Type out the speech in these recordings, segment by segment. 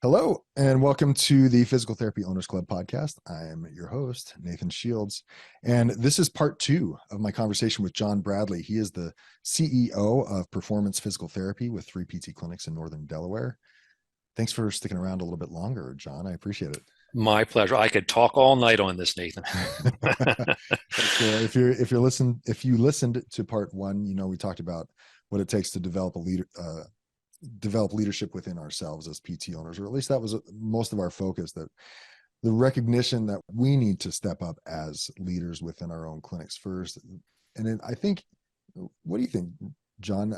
Hello, and welcome to the Physical Therapy Owners Club podcast. I am your host, 𝐁𝐁𝐨𝐮𝐭, and this is part two of my conversation with John Bradley. He is the CEO of Performance Physical Therapy with 3PT clinics in Northern Delaware. Thanks for sticking around a little bit longer, John. I appreciate it. My pleasure. I could talk all night on this, Nathan. Well, if you listened to part one, we talked about what it takes to develop leadership within ourselves as PT owners, or at least that was most of our focus, that the recognition that we need to step up as leaders within our own clinics first. And then I think, what do you think, John?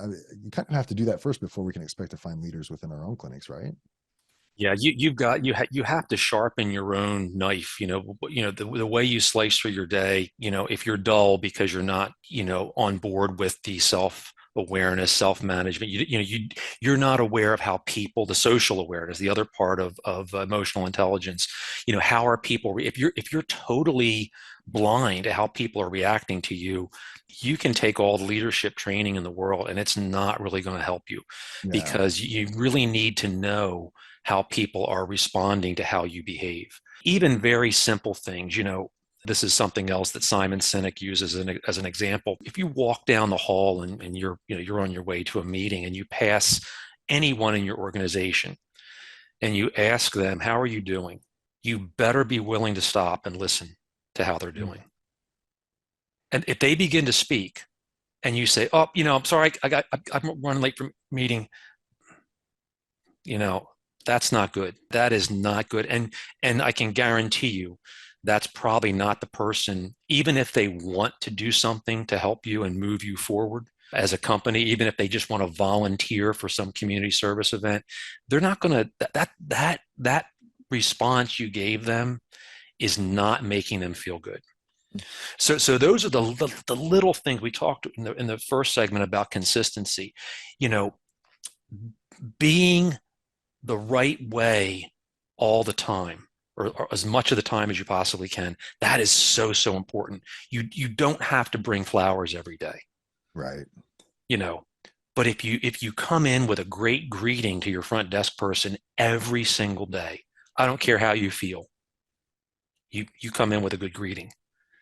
You kind of have to do that first before we can expect to find leaders within our own clinics, right? Yeah, you have to sharpen your own knife. The way you slice through your day. If you're dull because you're not on board with the self-awareness, self-management, you're not aware of how people, the social awareness, the other part of emotional intelligence. How are people? If you're totally blind to how people are reacting to you, you can take all the leadership training in the world, and it's not really going to help you, Yeah. because you really need to know how people are responding to how you behave. Even very simple things, this is something else that Simon Sinek uses as an example. If you walk down the hall and you're on your way to a meeting and you pass anyone in your organization and you ask them, how are you doing? You better be willing to stop and listen to how they're doing. And if they begin to speak and you say, oh, I'm sorry, I'm running late for a meeting, you know, that's not good. That is not good. And I can guarantee you that's probably not the person, even if they want to do something to help you and move you forward as a company, even if they just want to volunteer for some community service event, they're not going to, that response you gave them is not making them feel good. So those are the little things we talked in the first segment about consistency. You know, being the right way all the time, or as much of the time as you possibly can. That is so important. You don't have to bring flowers every day, Right. you know. But if you come in with a great greeting to your front desk person every single day, I don't care how you feel. You come in with a good greeting,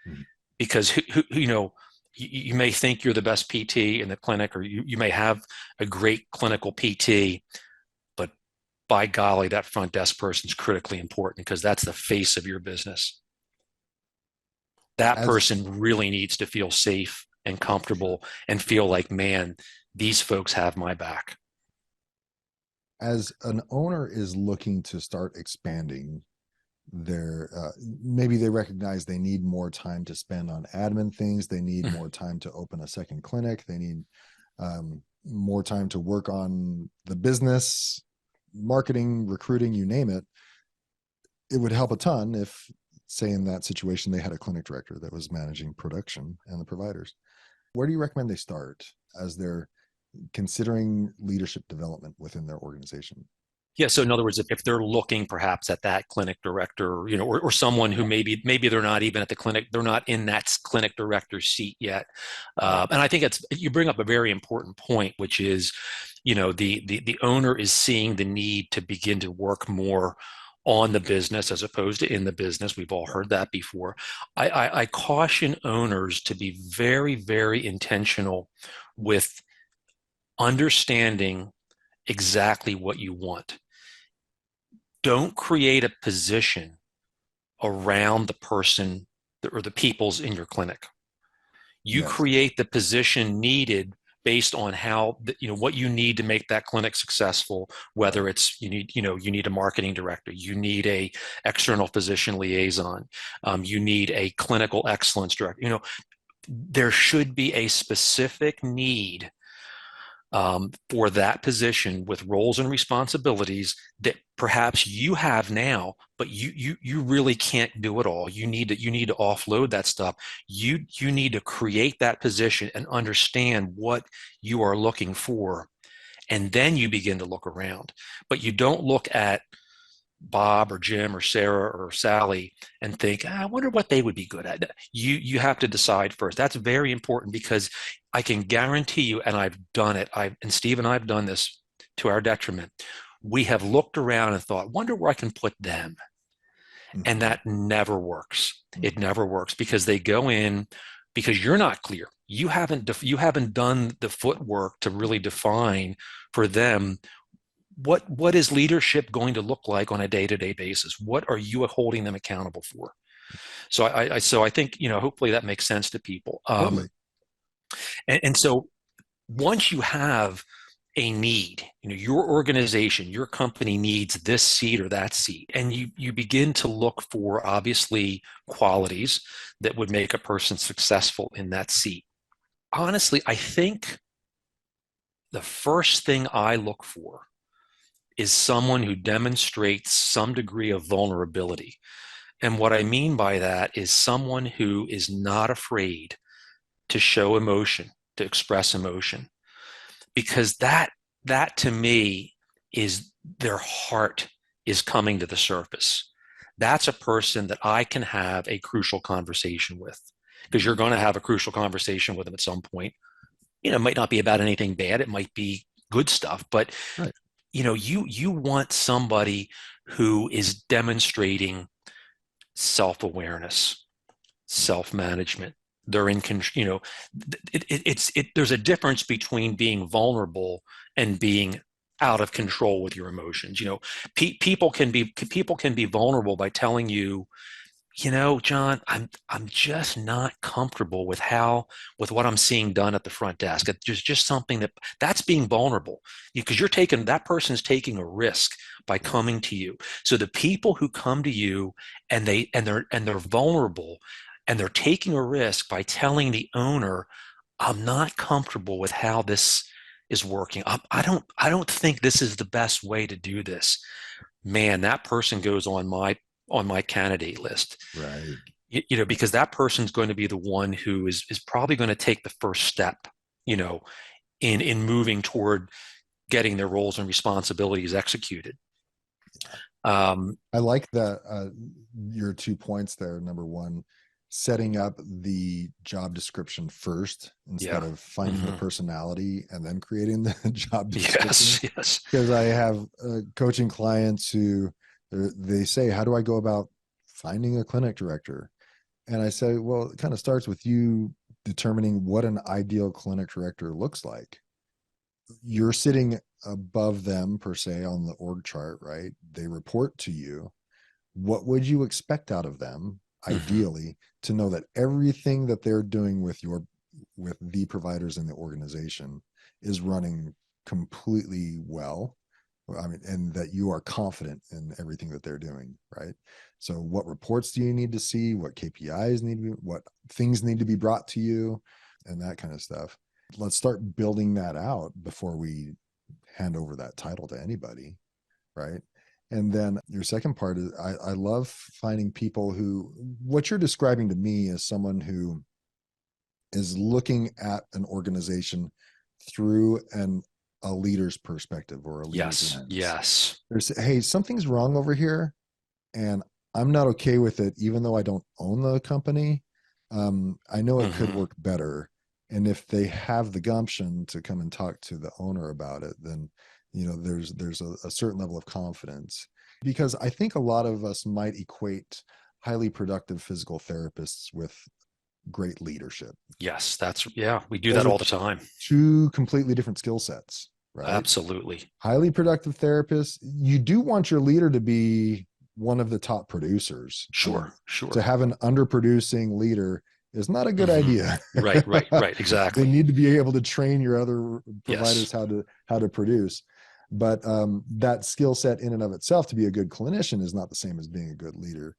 Mhm. because you may think you're the best PT in the clinic, or you may have a great clinical PT, but by golly, that front desk person is critically important, because that's the face of your business. That As person really needs to feel safe and comfortable and feel like, man, these folks have my back. as an owner is looking to start expanding their maybe they recognize they need more time to spend on admin things, they need more time to open a second clinic, they need more time to work on the business, marketing, recruiting, you name it. It would help a ton if, say, in that situation, they had a clinic director that was managing production and the providers. Where do you recommend they start as they're considering leadership development within their organization? Yeah. So in other words, if they're looking perhaps at that clinic director, or someone who maybe they're not even at the clinic, they're not in that clinic director seat yet. Right. And I think you bring up a very important point, which is, the owner is seeing the need to begin to work more on the business as opposed to in the business. We've all heard that before. I caution owners to be very, very intentional with understanding exactly what you want. Don't create a position around the person or the people's in your clinic. You Yes. create the position needed based on what you need to make that clinic successful. Right. Whether it's you need a marketing director, you need a external physician liaison, you need a clinical excellence director. There should be a specific need for that position, with roles and responsibilities that perhaps you have now, but you really can't do it all. You need to offload that stuff. You need to create that position and understand what you are looking for, and then you begin to look around. But you don't look at Bob or Jim or Sarah or Sally and think, I wonder what they would be good at. You have to decide first. That's very important, because I can guarantee you, and I've done it. And Steve and I have done this to our detriment. we have looked around and thought, wonder where I can put them. And Mhm. that never works. Mhm. It never works because they go in because you're not clear. You haven't done the footwork to really define for them what is leadership going to look like on a day-to-day basis. What are you holding them accountable for? So I think, hopefully that makes sense to people. Totally. And so once you have a need, your organization, your company needs this seat or that seat, and you begin to look for obviously qualities that would make a person successful in that seat. Honestly, I think the first thing I look for is someone who demonstrates some degree of vulnerability. And what I mean by that is someone who is not afraid to show emotion, to express emotion, because that to me is their heart is coming to the surface. That's a person that I can have a crucial conversation with, because you're going to have a crucial conversation with them at some point. It might not be about anything bad. It might be good stuff, but Right. you want somebody who is demonstrating self-awareness, self-management. They're in control. There's a difference between being vulnerable and being out of control with your emotions. People can be vulnerable by telling you, John, I'm just not comfortable with what I'm seeing done at the front desk. There's just something that's being vulnerable, because that person's taking a risk by Yeah. coming to you. So the people who come to you and they're vulnerable and they're taking a risk by telling the owner, I'm not comfortable with how this is working. I don't think this is the best way to do this. Man, that person goes on my candidate list. Right. Right. Because that person's going to be the one who is probably going to take the first step, you know, in moving toward getting their roles and responsibilities executed. Um, I like that your 2 points there. Number one, setting up the job description first instead yeah. of finding the Hmm. personality and then creating the job description. Yes. Yes. Because I have coaching clients who they say, "How do I go about finding a clinic director?" And I say, "Well, it kind of starts with you determining what an ideal clinic director looks like. You're sitting above them per se on the org chart, right? They report to you. What would you expect out of them, Hmm. ideally, to know that everything that they're doing with the providers in the organization is running completely well? I mean, and that you are confident in everything that they're doing, right? So, what reports do you need to see? What KPIs need to be, what things need to be brought to you, and that kind of stuff. Let's start building that out before we hand over that title to anybody, right? And then your second part is I love finding people who, what you're describing to me is someone who is looking at an organization through a leader's perspective or a leader's Yes. lens. Yes. There's, hey, something's wrong over here, and I'm not okay with it, even though I don't own the company. I know it could Hmm. work better. And if they have the gumption to come and talk to the owner about it, then there's a certain level of confidence. Because I think a lot of us might equate highly productive physical therapists with great leadership. Yes. Yeah, we do Those that are all the time. two completely different skill sets, right? Absolutely. Highly productive therapists, you do want your leader to be one of the top producers. I mean, Sure. to Sure. have an underproducing leader is not a good Hmm. idea. Right. Right. Right. They Exactly. need to be able to train your other providers Yes. how to produce. But that skill set in and of itself to be a good clinician is not the same as being a good leader.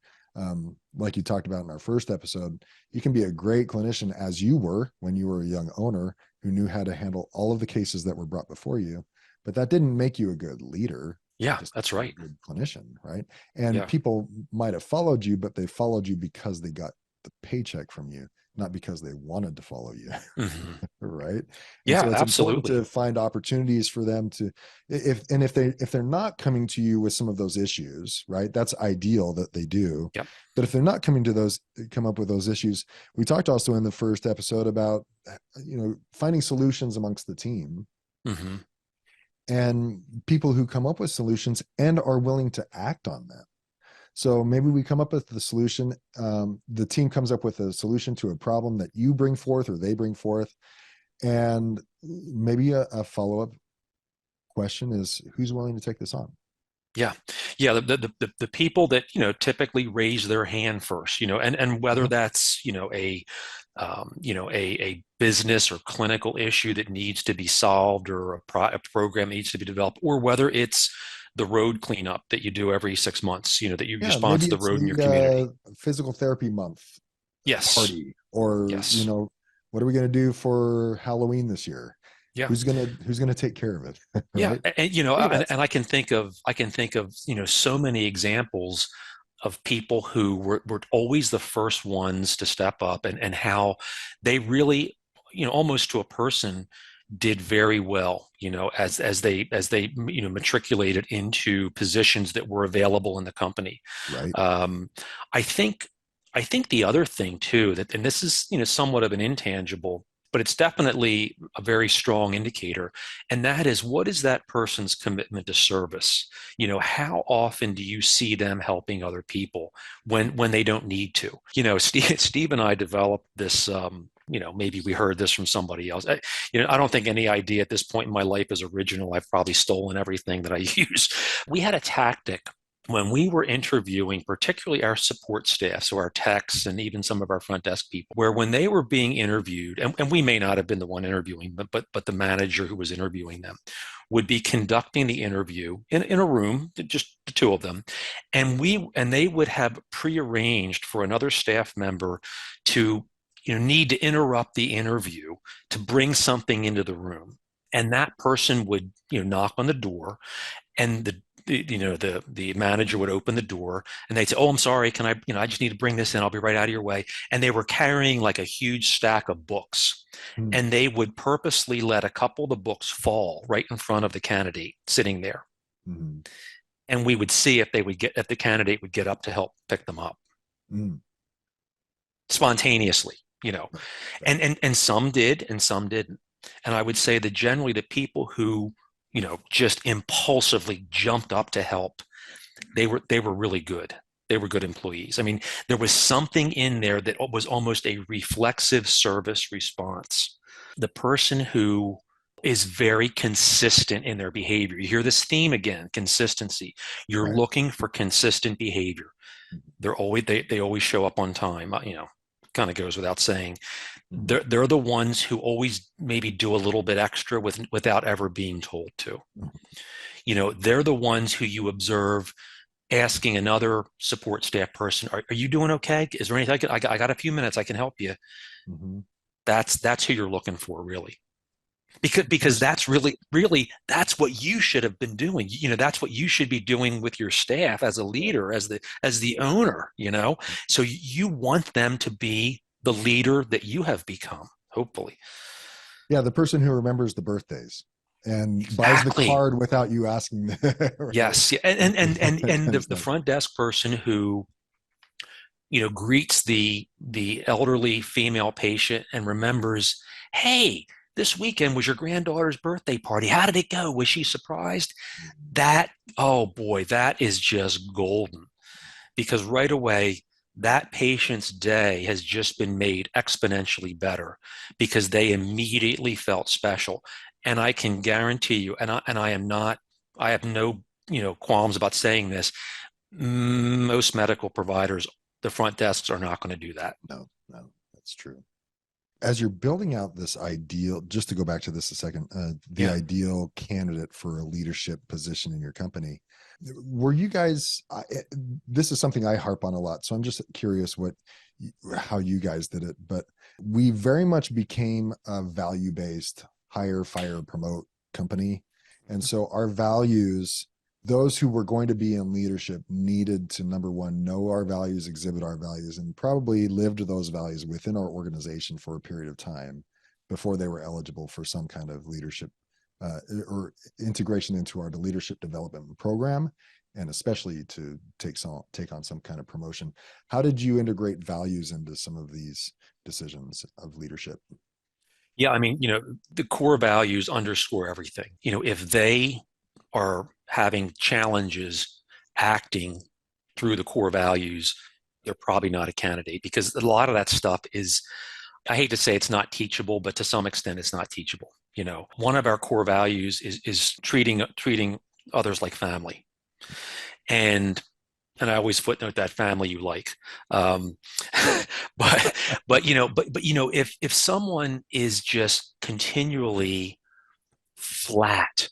Like you talked about in our first episode, you can be a great clinician as you were when you were a young owner who knew how to handle all of the cases that were brought before you, but that didn't make you a good leader. It Yeah, just that's made you right. a good clinician, right? And Yeah. people might have followed you, but they followed you because they got the paycheck from you, not because they wanted to follow you. Hmm. Right. And Yeah, so it's important absolutely. to find opportunities for them to, if they're not coming to you with some of those issues, right, that's ideal that they do. Yep. But if they're not coming to those, come up with those issues, we talked also in the first episode about finding solutions amongst the team. Hmm. and people who come up with solutions and are willing to act on them. So maybe we come up with the solution. The team comes up with a solution to a problem that you bring forth or they bring forth. And maybe a follow-up question is, who's willing to take this on? Yeah. Yeah. The people that, typically raise their hand first, and whether Uh-huh. that's, a business or clinical issue that needs to be solved, or a program needs to be developed, or whether it's the road cleanup that you do every 6 months, that you Yeah, maybe sponsor the it's road in your the community. physical therapy month Yes. party, or Yes. what are we going to do for Halloween this year? Yeah. Who's gonna take care of it? Yeah. Right? And, Maybe and that's I can think of, so many examples of people who were always the first ones to step up, and how they really, almost to a person, did very well, as they matriculated into positions that were available in the company. right. Um, I think I think the other thing too, that, and this is, somewhat of an intangible, but it's definitely a very strong indicator, and that is, what is that person's commitment to service? How often do you see them helping other people when they don't need to? Steve and I developed this. Maybe we heard this from somebody else. I don't think any idea at this point in my life is original. I've probably stolen everything that I use. We had a tactic when we were interviewing, particularly our support staff, so our techs and even some of our front desk people, where when they were being interviewed, and we may not have been the one interviewing, but the manager who was interviewing them would be conducting the interview in a room, just the two of them, and they would have prearranged for another staff member to need to interrupt the interview to bring something into the room. And that person would knock on the door, and the manager would open the door, and they'd say, "Oh, I'm sorry, can I just need to bring this in, I'll be right out of your way." And they were carrying like a huge stack of books, Hmm. and they would purposely let a couple of the books fall right in front of the candidate sitting there, Hmm. and we would see if the candidate would get up to help pick them up Hmm. spontaneously. Right. Right. And some did and some didn't. And I would say that generally the people who just impulsively jumped up to help, they were really good. They were good employees. I mean, there was something in there that was almost a reflexive service response. The person who is very consistent in their behavior. You hear this theme again: consistency. You're Right. looking for consistent behavior. They always show up on time. Kind of goes without saying. Hmm. They're the ones who always maybe do a little bit extra without ever being told to. They're the ones who you observe asking another support staff person, are you doing okay? Is there anything I got a few minutes, I can help you. Hmm. That's who you're looking for, really. Because There's that's really that's what you should have been doing. That's what you should be doing with your staff as a leader, as the owner. So you want them to be the leader that you have become, hopefully. Yeah, the person who remembers the birthdays and buys the Exactly. card without you asking. Right. Yes. Yeah. And the That's nice. front desk person who greets the elderly female patient and remembers, "Hey, this weekend was your granddaughter's birthday party. How did it go? Was she surprised?" That, oh boy, that is just golden, because right away that patient's day has just been made exponentially better because they immediately felt special. And I can guarantee you, and I am not, I have no qualms about saying this, most medical providers, the front desks are not going to do that. No, no, that's true. As you're building out this ideal, just to go back to this a second, the Yeah. ideal candidate for a leadership position in your company, were you guys? This is something I harp on a lot, so I'm just curious how you guys did it. But we very much became a value based hire, fire, promote company, and so our values, those who were going to be in leadership needed to, number one, know our values, exhibit our values, and probably lived those values within our organization for a period of time before they were eligible for some kind of leadership or integration into our leadership development program, and especially to take on some kind of promotion. How did you integrate values into some of these decisions of leadership? Yeah, I mean, the core values underscore everything. If they are having challenges acting through the core values, they're probably not a candidate, because a lot of that stuff is, I hate to say it's not teachable, but to some extent it's not teachable. One of our core values is treating others like family. And I always footnote that family you like. Um, but if someone is just continually flat,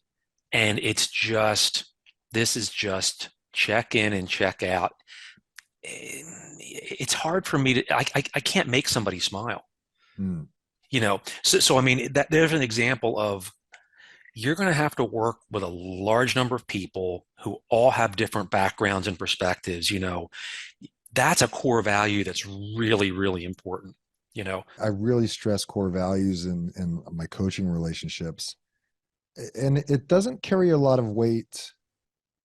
and this is just check in and check out, it's hard for me to, I can't make somebody smile. Mm. So I mean, there's an example of, you're going to have to work with a large number of people who all have different backgrounds and perspectives. That's a core value that's really, really important. I really stress core values in my coaching relationships. And it doesn't carry a lot of weight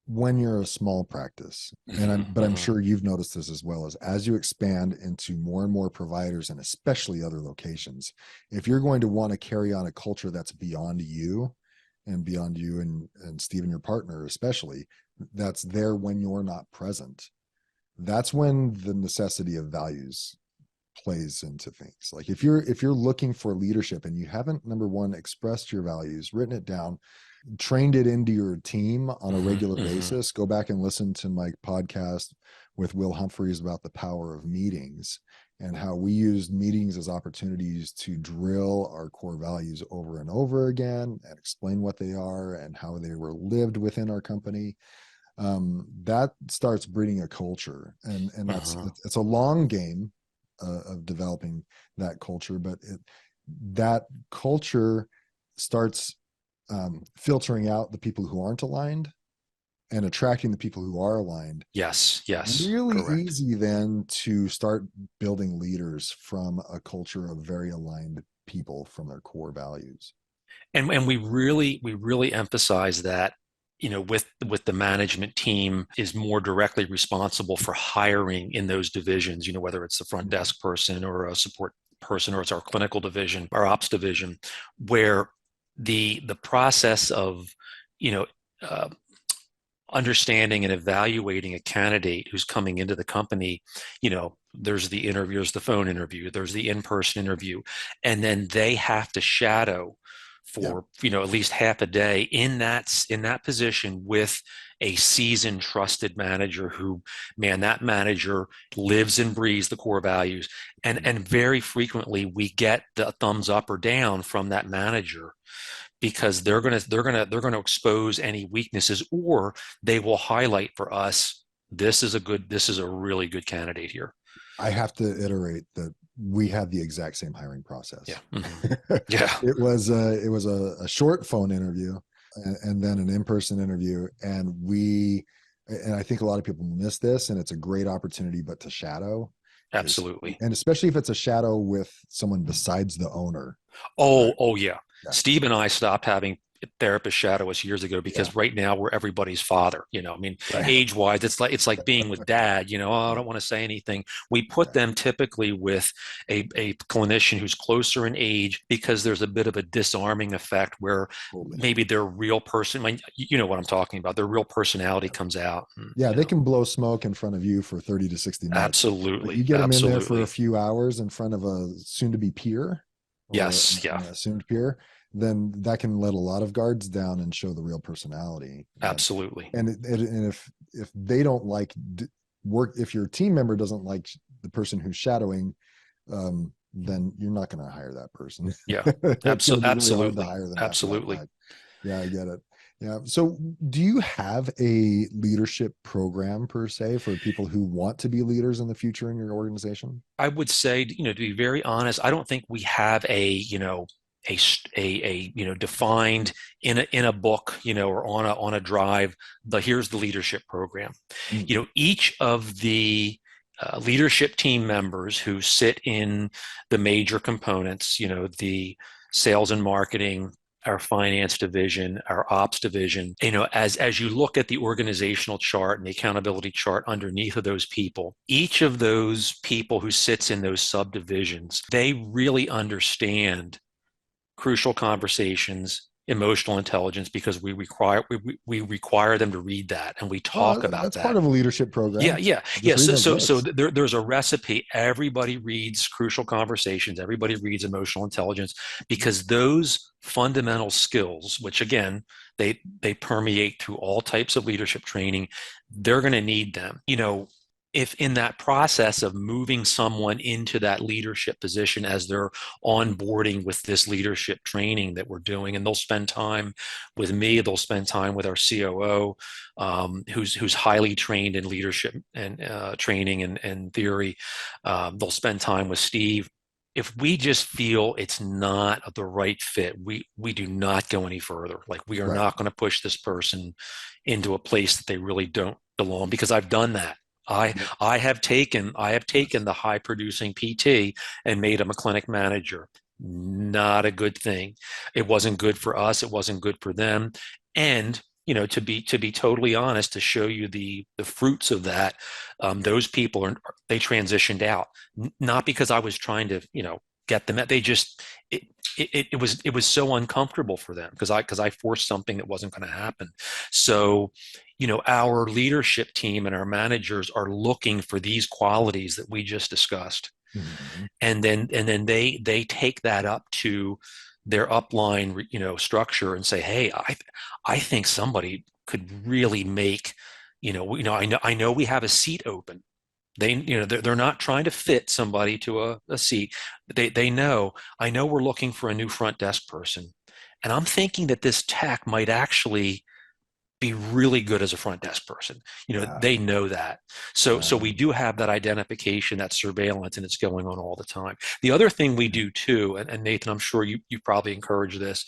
when you're a small practice. But I'm sure you've noticed this as well, as you expand into more and more providers, and especially other locations, if you're going to want to carry on a culture that's beyond you and Steve and your partner, especially, that's there when you're not present, that's when the necessity of values plays into things. Like if you're looking for leadership and you haven't, number one, expressed your values, written it down, trained it into your team on a regular basis, go back and listen to my podcast with Will Humphreys about the power of meetings and how we use meetings as opportunities to drill our core values over and over again and explain what they are and how they were lived within our company. That starts breeding a culture, and it's a long game of developing that culture, but that culture starts filtering out the people who aren't aligned and attracting the people who are aligned. Yes, Really correct. easy then to start building leaders from a culture of very aligned people from their core values. And we really emphasize that, with the management team is more directly responsible for hiring in those divisions, whether it's the front desk person or a support person, or it's our clinical division, our ops division, where the process of, you know uh, understanding and evaluating a candidate who's coming into the company, there's the interview, there's the phone interview, there's the in-person interview, and then they have to shadow Yeah. for, at least half a day in that position with a seasoned, trusted manager who, man, that manager lives and breathes the core values. And very frequently we get the thumbs up or down from that manager, because they're going to expose any weaknesses, or they will highlight for us, this is a really good candidate here. I have to iterate that we had the exact same hiring Yeah. process. Yeah. It was a short phone interview and then an in-person interview, and I think a lot of people miss this, and it's a great opportunity, but to shadow is, Absolutely. and especially if it's a shadow with someone besides the owner. Oh yeah. Yeah, Steve and I stopped having therapists shadow us years ago, yeah, because right now we're everybody's father. I mean, right. age wise, it's like being with dad. Oh, I Yeah, don't want to say anything. We put yeah, them typically with a clinician who's closer in age, because there's a bit of a disarming effect where totally. maybe their real person, I mean, you know what I'm talking about, their real personality Yeah. comes out. Yeah, they can blow smoke in front of you for 30 to 60 minutes, but you Absolutely, get them in there for a absolutely. few hours in front of a soon to be peer or Yes, yeah, an assumed peer, then that can let a lot of guards down and show the real personality. absolutely. And if they don't like work, if your team member doesn't like the person who's shadowing, then you're not going to hire that person. Yeah, It's going to be really hard to absolutely, hire them after that absolutely. fact. Yeah, I get it. Yeah. So, do you have a leadership program per se for people who want to be leaders in the future in your organization? I would say, to be very honest, I don't think we have a defined in a book, or on a drive. Here's the leadership program. Mm. Each of the leadership team members who sit in the major components, the sales and marketing, our finance division, our ops division, as you look at the organizational chart and the accountability chart underneath of those people, each of those people who sits in those subdivisions, they really understand crucial conversations, emotional intelligence, because we require them to read that, and we talk Oh, about that's part that. of a leadership Yeah, program. yeah, Just yeah. reading So, those books. there's a recipe. Everybody reads crucial conversations. Everybody reads emotional intelligence, because those fundamental skills, which again, they permeate through all types of leadership training, they're going to need them. If in that process of moving someone into that leadership position as they're onboarding with this leadership training that we're doing, and they'll spend time with me, they'll spend time with our COO, who's highly trained in leadership and training and theory. They'll spend time with Steve. If we just feel it's not the right fit, we do not go any further. Like, we are Right. not going to push this person into a place that they really don't belong, because I've done that. I Yep. I have taken Yes. the high producing PT and made him a clinic manager. Not a good thing. It wasn't good for us. It wasn't good for them. And to be totally honest, to show you the fruits of that, those people they transitioned out, not because I was trying to get them. They just it it was so uncomfortable for them, because I forced something that wasn't going to happen. So our leadership team and our managers are looking for these qualities that we just discussed, Mhm. and then they take that up to their upline structure and say, hey, I think somebody could really make, I know we have a seat open. They're not trying to fit somebody to a seat. They know, I know we're looking for a new front desk person, and I'm thinking that this tech might actually be really good as a front desk person. Yeah. They know that. So we Um, do have that identification, that surveillance, and it's going on all the time. The other thing we do too, and Nathan, I'm sure you probably encourage this,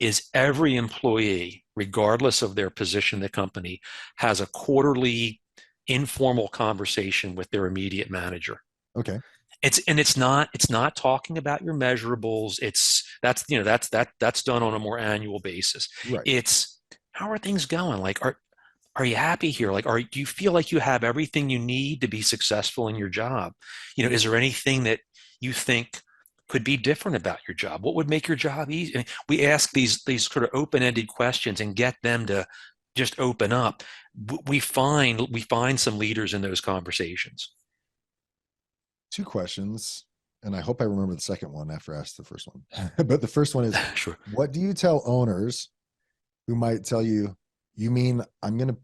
is every employee, regardless of their position in the company, has a quarterly informal conversation with their immediate manager. okay. It's not talking about your measurables. That's done on a more annual basis. Right. It's, how are things going? Like, are you happy here? Like, do you feel like you have everything you need to be successful in your job? Is there anything that you think could be different about your job? What would make your job easy? And we ask these sort of open-ended questions and get them to just open up. We find some leaders in those conversations. Two questions, and I hope I remember the second one after I asked the first one. But the first one is, Sure. what do you tell owners who might tell you, you mean I'm going to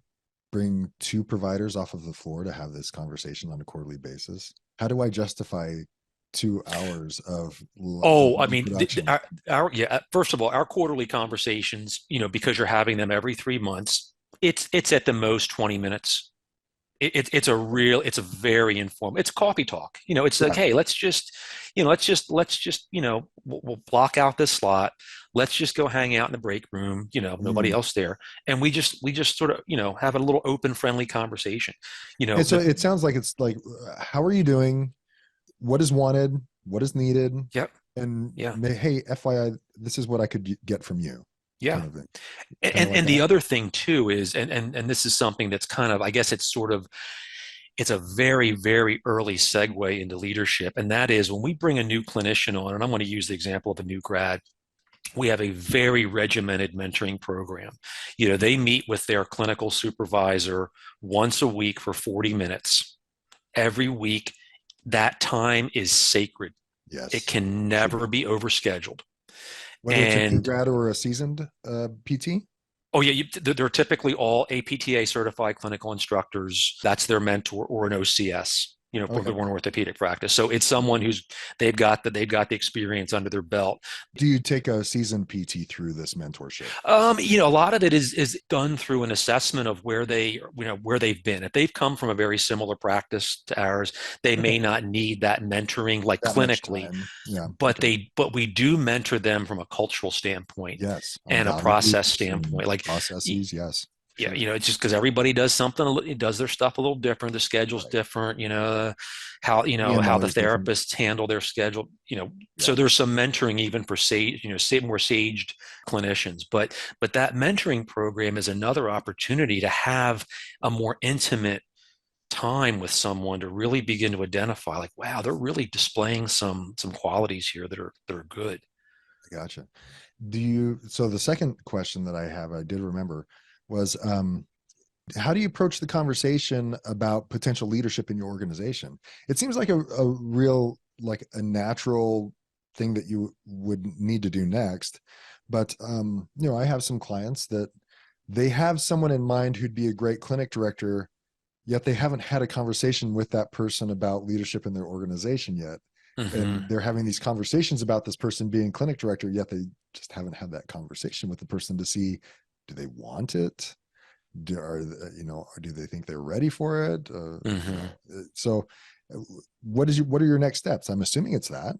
bring two providers off of the floor to have this conversation on a quarterly basis? How do I justify 2 hours of Oh, I mean, production? our yeah. First of all, our quarterly conversations, because you're having them every 3 months, it's at the most 20 minutes. It's a very informal. It's coffee talk. It's like, Yeah. hey, let's just we'll block out this slot. Let's just go hang out in the break room. Nobody Mm. else there, and we just sort of have a little open, friendly conversation. And so The it sounds like it's like, how are you doing? What is wanted? What is needed? Yep, And yeah, hey, FYI, this is what I could get from you, yeah. kind of thing. Kind of And like and the that. other thing too is, and this is something that's kind of, I guess it's a very, very early segue into leadership. And that is, when we bring a new clinician on, and I'm going to use the example of a new grad, we have a very regimented mentoring program. They meet with their clinical supervisor once a week for 40 minutes every week. That time is sacred. It Yes. can Should never be. be overscheduled. Whether it's a new And grad or a seasoned PT. oh yeah, they're typically all APTA certified clinical instructors. That's their mentor, or an OCS, for Okay. the one orthopedic practice. So it's someone who's they've got the experience under their belt. Do you take a seasoned PT through this mentorship? A lot of it is done through an assessment of where they've been. If they've come from a very similar practice to ours, they Okay. may not need that mentoring like That much clinically, time. Yeah. but Okay. we do mentor them from a cultural standpoint Yes. On and a process values and standpoint. Like, processes. Yes. yeah, Sure. it's just because everybody does something, it does their stuff a little different. The schedule's Right. different, how EMR the is different. therapists handle their schedule, Yeah. so there's some mentoring even for more saged clinicians. But that mentoring program is another opportunity to have a more intimate time with someone, to really begin to identify, like, wow, they're really displaying some qualities here that are good. Gotcha. So the second question that I have, I did remember, was how do you approach the conversation about potential leadership in your organization? It seems like a real, like a natural thing that you would need to do next. But, I have some clients that they have someone in mind who'd be a great clinic director, yet they haven't had a conversation with that person about leadership in their organization yet. Hmm. And they're having these conversations about this person being clinic director, yet they just haven't had that conversation with the person to see, do they want it? Do they think they're ready for it? Hmm. So what are your next steps? I'm assuming it's that.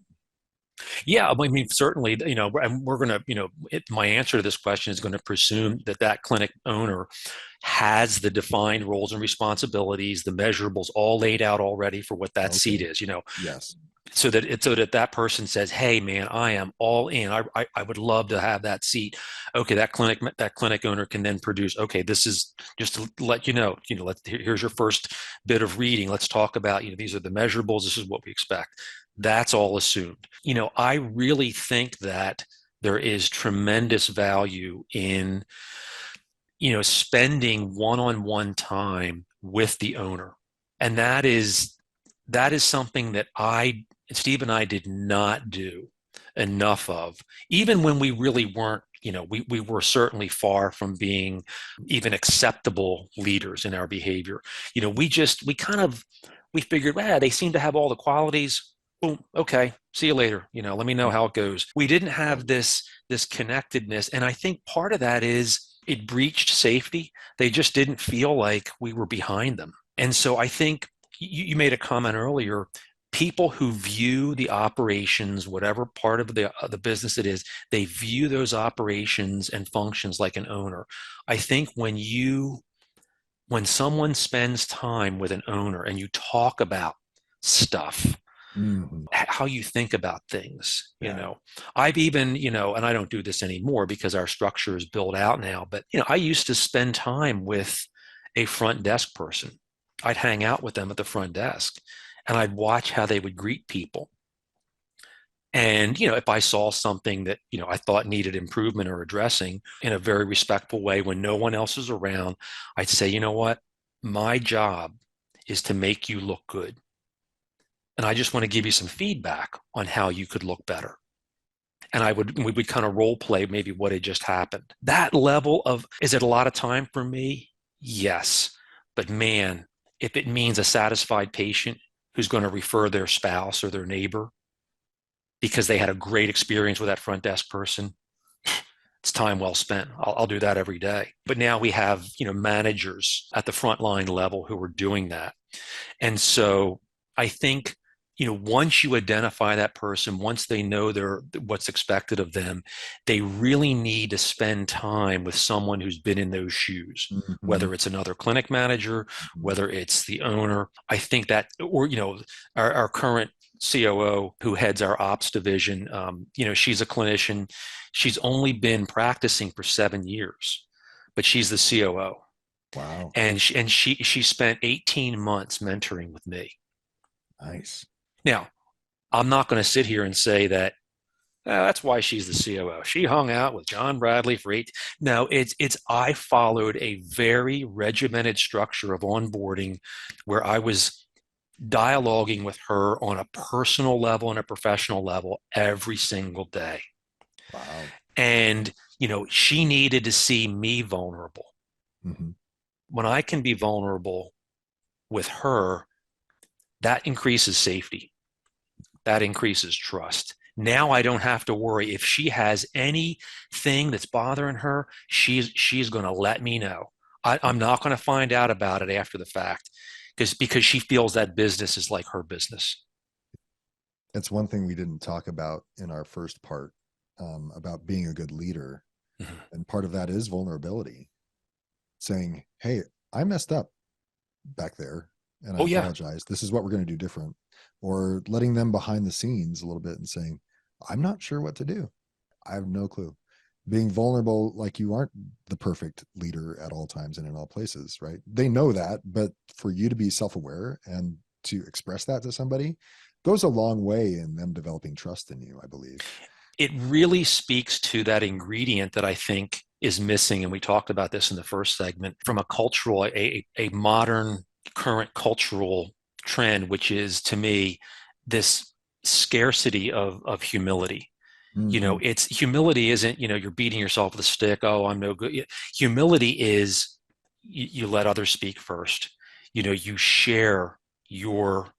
Yeah, I mean, certainly, and we're going to, my answer to this question is going to presume that that clinic owner has the defined roles and responsibilities, the measurables all laid out already for what that seat Okay. is, Yes. so that person says, "Hey, man, I am all in. I would love to have that seat." Okay, that clinic owner can then produce. Okay, this is just to let you know. Here's your first bit of reading. Let's talk about. These are the measurables. This is what we expect. That's all assumed. I really think that there is tremendous value in spending one-on-one time with the owner, and that is something that Steve and I did not do enough of, even when we really weren't, we were certainly far from being even acceptable leaders in our behavior. We figured, they seem to have all the qualities. Boom, okay, see you later. Let me know how it goes. We didn't have this connectedness. And I think part of that is it breached safety. They just didn't feel like we were behind them. And so I think you made a comment earlier. People who view the operations, whatever part of the business it is, they view those operations and functions like an owner. I think when someone spends time with an owner and you talk about stuff, Mhm. how you think about things, Yeah. I've even, and I don't do this anymore because our structure is built out now, but I used to spend time with a front desk person. I'd hang out with them at the front desk and I'd watch how they would greet people. And, if I saw something that, I thought needed improvement or addressing in a very respectful way when no one else is around, I'd say, you know what? My job is to make you look good. And I just want to give you some feedback on how you could look better. And we would kind of role play maybe what had just happened. That level of, is it a lot of time for me? Yes. But man, if it means a satisfied patient who's going to refer their spouse or their neighbor because they had a great experience with that front desk person, it's time well spent. I'll do that every day. But now we have, managers at the frontline level who are doing that. And so I think, once you identify that person, once they know what's expected of them, they really need to spend time with someone who's been in those shoes, Mhm. whether it's another clinic manager, Mhm. whether it's the owner. I think that, or, our current COO who heads our ops division, she's a clinician. She's only been practicing for 7 years, but she's the COO. Wow. And she spent 18 months mentoring with me. Nice. Now, I'm not going to sit here and say that that's why she's the COO. She hung out with John Bradley for 8. No, it's I followed a very regimented structure of onboarding where I was dialoguing with her on a personal level and a professional level every single day. Wow. And, she needed to see me vulnerable. Mhm. When I can be vulnerable with her, that increases safety. That increases trust. Now I don't have to worry if she has anything that's bothering her. She's going to let me know. I'm not going to find out about it after the fact because she feels that business is like her business. It's one thing we didn't talk about in our first part, about being a good leader. Mhm. And part of that is vulnerability, saying, hey, I messed up back there and I Oh yeah. apologize. This is what we're going to do different. Or letting them behind the scenes a little bit and saying, I'm not sure what to do. I have no clue. Being vulnerable, like you aren't the perfect leader at all times and in all places, right? They know that, but for you to be self aware and to express that to somebody goes a long way in them developing trust in you, I believe. it really speaks to that ingredient that I think is missing. And we talked about this in the first segment from a cultural, a modern current cultural trend, which is to me this scarcity of humility. Mm-hmm. It's humility isn't, you're beating yourself with a stick. Oh, I'm no good. Humility is you let others speak first. You share your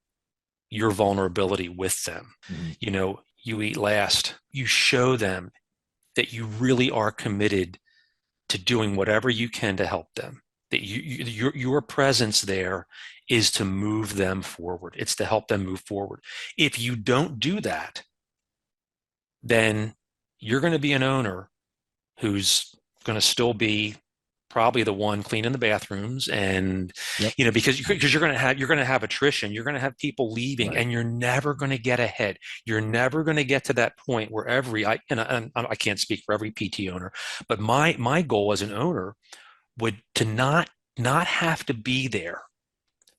your vulnerability with them. Mm-hmm. You eat last. You show them that you really are committed to doing whatever you can to help them. That your presence there is to move them forward. It's to help them move forward. If you don't do that, then you're going to be an owner who's going to still be probably the one cleaning the bathrooms, and Yep. because you're going to have attrition, you're going to have people leaving, Right. and you're never going to get ahead. You're never going to get to that point where I can't speak for every PT owner, but my goal as an owner would to not have to be there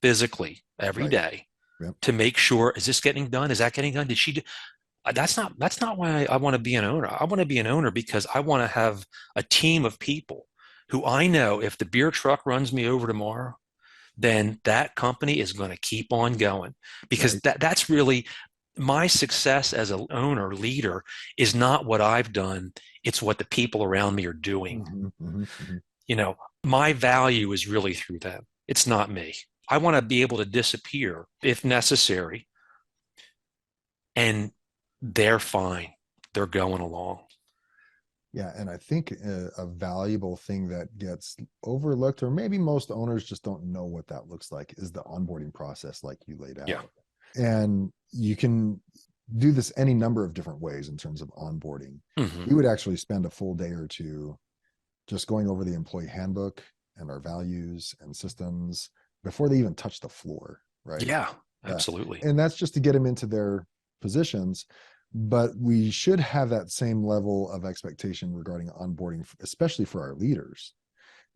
physically every Right. day Yep. to make sure, is this getting done, is that getting done, did she do, that's not why I want to be an owner. I want to be an owner because I want to have a team of people who I know if the beer truck runs me over tomorrow, then that company is going to keep on going, because Right. that's really my success as an owner leader is not what I've done. It's what the people around me are doing. Mm-hmm. Mm-hmm. Mm-hmm. You know, my value is really through them. It's not me. I want to be able to disappear if necessary, and they're fine. They're going along. Yeah, and I think a valuable thing that gets overlooked, or maybe most owners just don't know what that looks like, is the onboarding process, like you laid Yeah. out. And you can do this any number of different ways in terms of onboarding. Hmm. We would actually spend a full day or two just going over the employee handbook and our values and systems before they even touch the floor, right? Yeah, Uh, absolutely. and that's just to get them into their positions. But we should have that same level of expectation regarding onboarding, especially for our leaders.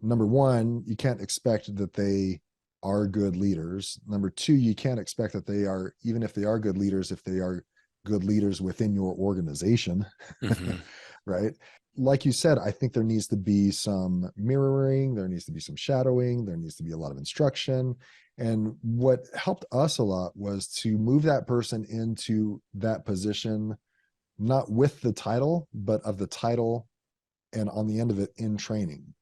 Number one, you can't expect that they are good leaders. Number two, you can't expect that they are, even if they are good leaders, if they are good leaders within your organization, Hmm. right? Like you said, I think there needs to be some mirroring, there needs to be some shadowing, there needs to be a lot of instruction. And what helped us a lot was to move that person into that position, not with the title, but of the title and on the end of it in training.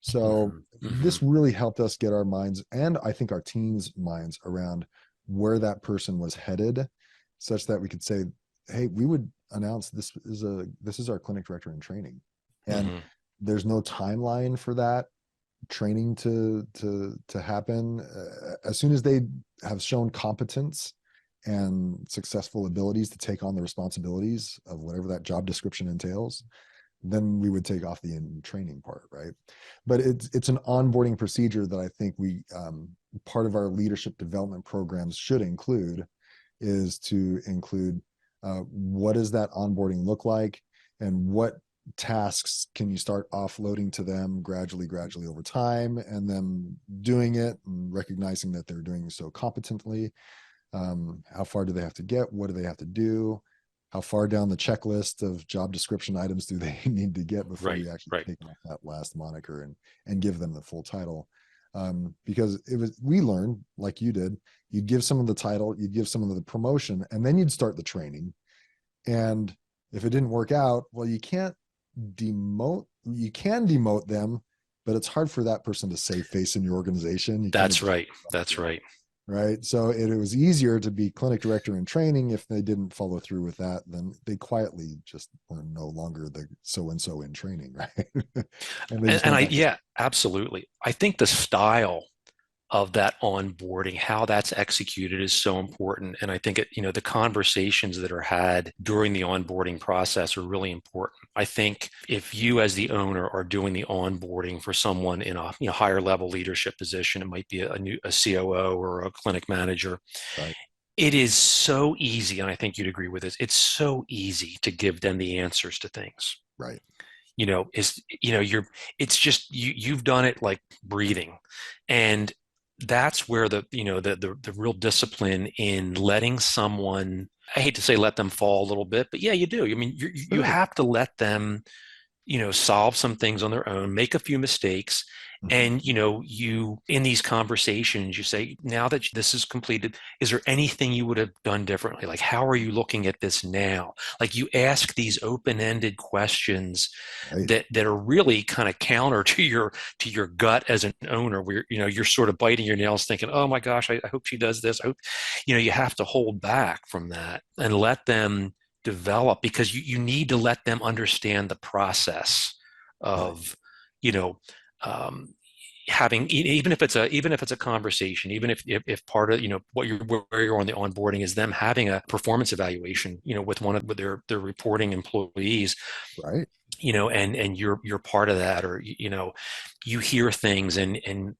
So Hmm. Hmm. this really helped us get our minds, and I think our team's minds, around where that person was headed, such that we could say, hey, we would announce this is our clinic director in training. And Hmm. there's no timeline for that training to happen. As soon as they have shown competence and successful abilities to take on the responsibilities of whatever that job description entails, then we would take off the training part, right? But it's an onboarding procedure that I think we part of our leadership development programs should include, is to include what does that onboarding look like, and what tasks can you start offloading to them gradually over time, and them doing it and recognizing that they're doing so competently. How far do they have to get? What do they have to do? How far down the checklist of job description items do they need to get before Right, you actually right. take off that last moniker and give them the full title? Because we learned, like you did, you'd give someone the title, you'd give someone the promotion, and then you'd start the training. And if it didn't work out, well, you can demote them, but it's hard for that person to save face in your organization. You kind of That's just, right. That's right. right? So it was easier to be clinic director in training. If they didn't follow through with that, then they quietly just were no longer the so and so in training, right? And they just And went back to, yeah, absolutely. I think the style of that onboarding, how that's executed is so important. And I think the conversations that are had during the onboarding process are really important. I think if you as the owner are doing the onboarding for someone in a higher level leadership position, it might be a COO or a clinic manager. right, It is so easy, and I think you'd agree with this. It's so easy to give them the answers to things. right, Is it's just you've done it like breathing, and that's where the real discipline in letting someone I hate to say let them fall a little bit, but yeah, you do. I mean, you Sure. have to let them, solve some things on their own, make a few mistakes. Mhm. And, you, in these conversations, you say, now that this is completed, is there anything you would have done differently? Like, how are you looking at this now? Like, you ask these open-ended questions Right. that are really kind of counter to your gut as an owner, where, you're sort of biting your nails thinking, oh my gosh, I hope she does this. I hope, you have to hold back from that and let them develop, because you need to let them understand the process Right. of, you know, um, having, even if it's a conversation, even if part of, what you're where you're on the onboarding is them having a performance evaluation, with one of their reporting employees, Right. and you're part of that, or you hear things, and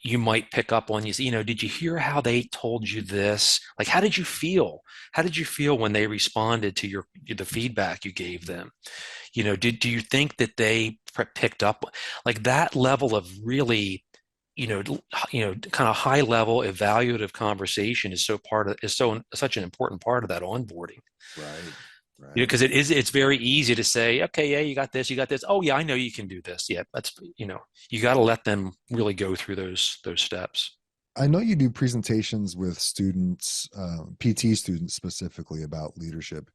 you might pick up on, did you hear how they told you this? Like, how did you feel when they responded to the feedback you gave them? Do you think that they picked up, like, that level of really, kind of high level evaluative conversation is such an important part of that onboarding. Right. Right. Because it's very easy to say, okay, yeah, you got this. Oh yeah, I know you can do this. Yeah, that's, you got to let them really go through those steps. I know you do presentations with students, PT students specifically about leadership.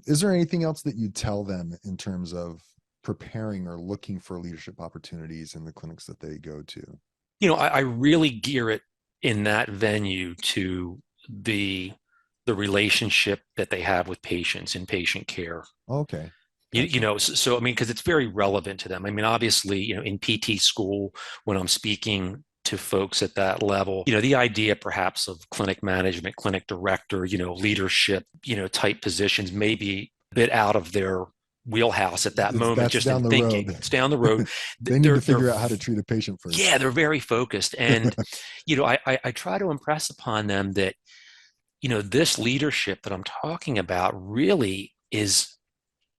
Is there anything else that you tell them in terms of preparing or looking for leadership opportunities in the clinics that they go to? I really gear it in that venue to the relationship that they have with patients in patient care. Okay. Gotcha. So I mean, because it's very relevant to them. I mean, obviously, in PT school, when I'm speaking to folks at that level, the idea perhaps of clinic management, clinic director, leadership, type positions may be a bit out of their wheelhouse at that moment, That's just in down the thinking. road. It's down the road. They need to They're figure out how to treat a patient first. Yeah, they're very focused. And, I try to impress upon them that, this leadership that I'm talking about really is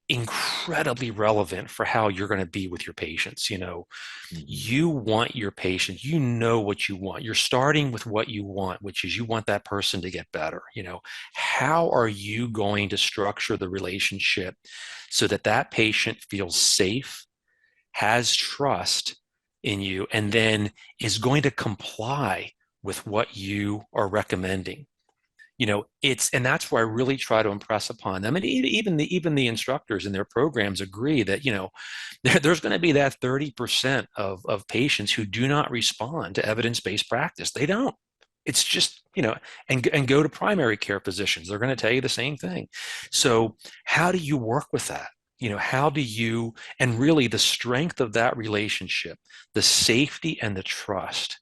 incredibly relevant for how you're going to be with your patients. Mhm. You want your patient, what you want. You're starting with what you want, which is you want that person to get better. How are you going to structure the relationship so that that patient feels safe, has trust in you, and then is going to comply with what you are recommending? And that's where I really try to impress upon them. And even the instructors in their programs agree that, there's going to be that 30% of patients who do not respond to evidence-based practice. They don't. It's just, and go to primary care physicians. They're going to tell you the same thing. So how do you work with that? How do you, and really the strength of that relationship, the safety and the trust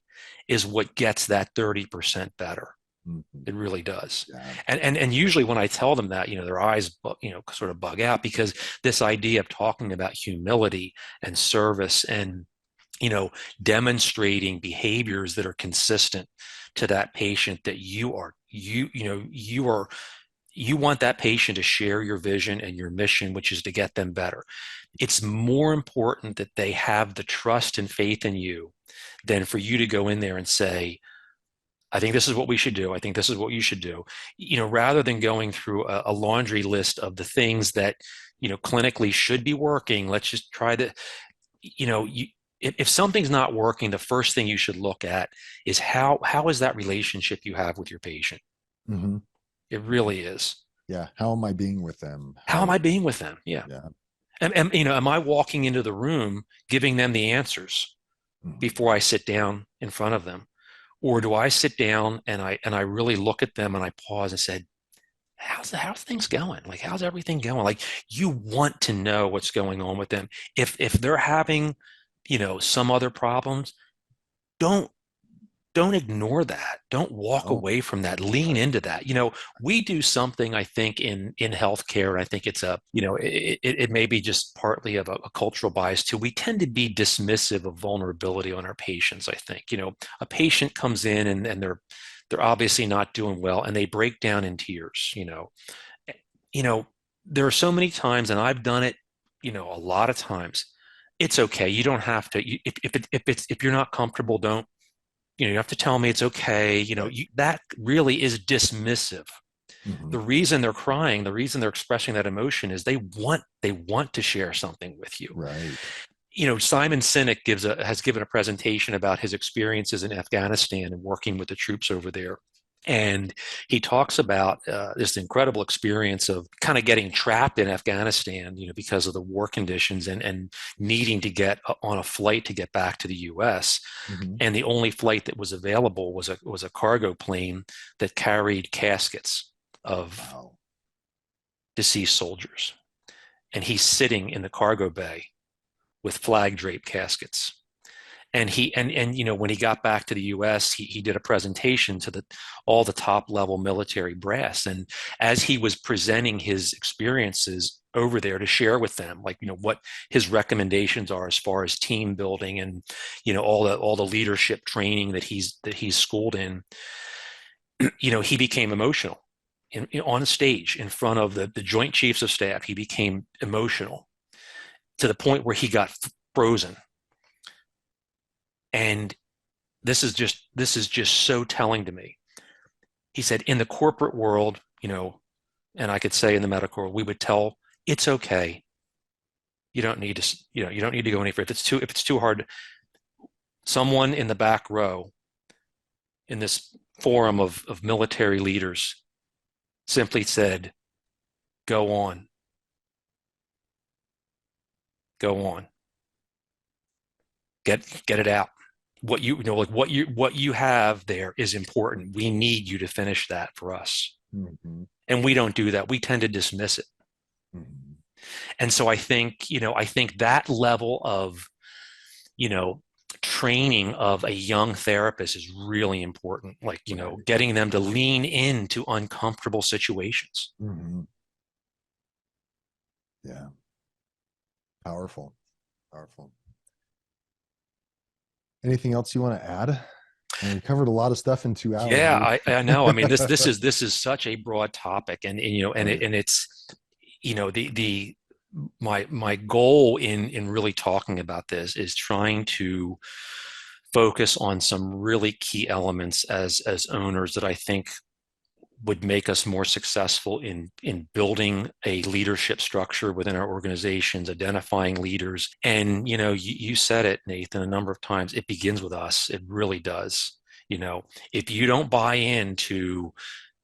is what gets that 30% better. Mhm. It really does. Yeah. And usually when I tell them that, their eyes, sort of bug out, because this idea of talking about humility and service and, you know, demonstrating behaviors that are consistent to that patient, that you want that patient to share your vision and your mission, which is to get them better. It's more important that they have the trust and faith in you than for you to go in there and say, I think this is what we should do. I think this is what you should do. Rather than going through a laundry list of the things that, clinically should be working, let's just try to, you know, you, if something's not working, the first thing you should look at is how is that relationship you have with your patient? Hmm. It really is. Yeah. How am I being with them? How am How, I being with them? Yeah. yeah. Am I walking into the room giving them the answers Mhm. before I sit down in front of them? Or do I sit down and I really look at them and I pause and say, how's things going? Like, how's everything going? Like, you want to know what's going on with them. If they're having, some other problems, don't don't ignore that. Don't walk No. away from that. Lean Right. into that. We do something, I think, in healthcare, and I think it's it may be just partly of a cultural bias too. We tend to be dismissive of vulnerability on our patients. I think, a patient comes in and they're obviously not doing well, and they break down in tears. You know, there are so many times, and I've done it, a lot of times. It's okay. You don't have to. If you're not comfortable, don't. You have to tell me it's okay. Right. That really is dismissive. Hmm. The reason they're crying, the reason they're expressing that emotion is they want to share something with you. Right. Simon Sinek has given a presentation about his experiences in Afghanistan and working with the troops over there. And he talks about this incredible experience of kind of getting trapped in Afghanistan, because of the war conditions, and needing to get on a flight to get back to the U.S. Hmm. And the only flight that was available was a cargo plane that carried caskets of Wow. deceased soldiers. And he's sitting in the cargo bay with flag draped caskets. And when he got back to the U.S., he did a presentation to all the top level military brass. And as he was presenting his experiences over there to share with them, like what his recommendations are as far as team building and all the leadership training that he's schooled in, he became emotional on stage in front of the Joint Chiefs of Staff. He became emotional to the point where he got frozen. And this is just so telling to me. He said, in the corporate world, and I could say in the medical world, we would tell, it's okay. You don't need to, you don't need to go any further. If it's too hard, someone in the back row in this forum of military leaders simply said, go on, go on, get it out. What you have there is important. We need you to finish that for us. Hmm. And we don't do that. We tend to dismiss it. Hmm. And so I think that level of, you know, training of a young therapist is really important. Like, Right. getting them to lean into uncomfortable situations. Hmm. Yeah. Powerful. Powerful. Anything else you want to add? And we covered a lot of stuff in 2 hours, Yeah, dude. I know. I mean, this is such a broad topic, and Right. it's, the my goal in really talking about this is trying to focus on some really key elements as owners that I think would make us more successful in building a leadership structure within our organizations, identifying leaders. And you said it, Nathan, a number of times. It begins with us. It really does. If you don't buy into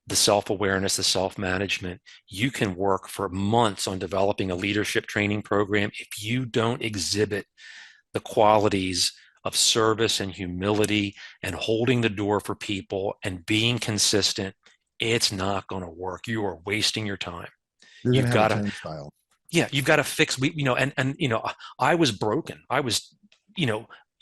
the self-awareness, the self-management, you can work for months on developing a leadership training program. If you don't exhibit the qualities of service and humility and holding the door for people and being consistent, it's not going to work. You are wasting your time. You're going to You've have a got to, turnstile. yeah, you've got to fix, I was broken. I was,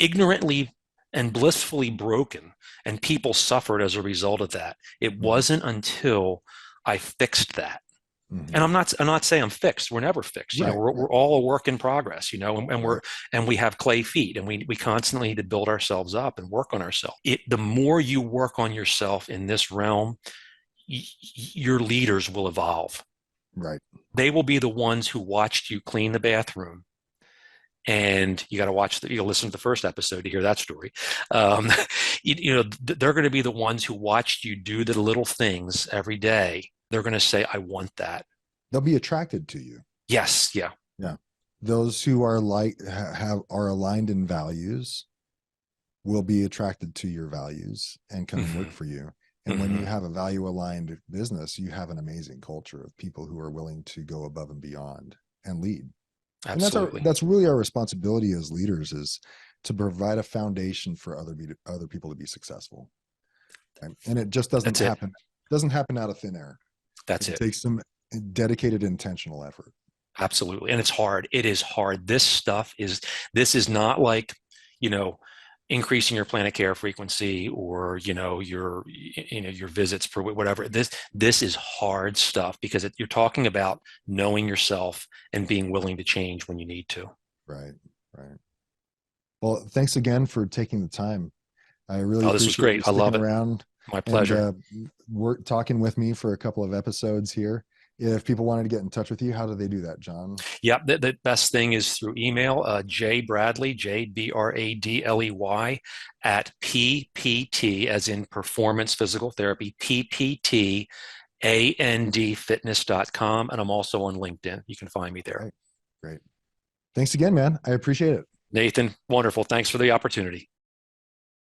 ignorantly and blissfully broken, and people suffered as a result of that. It Hmm. wasn't until I fixed that. And Hmm. I'm not saying I'm fixed. We're never fixed. Right. We're Right. all a work in progress, Right. and we have clay feet, and we constantly need to build ourselves up and work on ourselves. The more you work on yourself in this realm, your leaders will evolve. Right. They will be the ones who watched you clean the bathroom. And you got to listen to the first episode to hear that story. Um, they're going to be the ones who watched you do the little things every day. They're going to say, I want that. They'll be attracted to you. Yes. Yeah. Yeah. Those who are are aligned in values will be attracted to your values and come and work Hmm. for you. And when you Hmm. have a value aligned business, you have an amazing culture of people who are willing to go above and beyond and lead. And Absolutely. that's really our responsibility as leaders, is to provide a foundation for other people to be successful. Right? And it just That's it. doesn't happen out of thin air. That's It it. takes some dedicated intentional effort. Absolutely. And it's hard. It is hard. This is not like, you know, increasing your plan of care frequency, or, your visits per whatever. This is hard stuff, because you're talking about knowing yourself and being willing to change when you need to. Right. Right. Well, thanks again for taking the time. I really Oh, this was appreciate you great. I sticking love it. around My and pleasure. work talking with me for a couple of episodes here. If people wanted to get in touch with you, how do they do that, John? Yep. The best thing is through email, jbradley, JBradley, at PPT, as in Performance Physical Therapy, PPT andfitness.com. And I'm also on LinkedIn. You can find me there. Right. Great. Thanks again, man. I appreciate it. Nathan, wonderful. Thanks for the opportunity.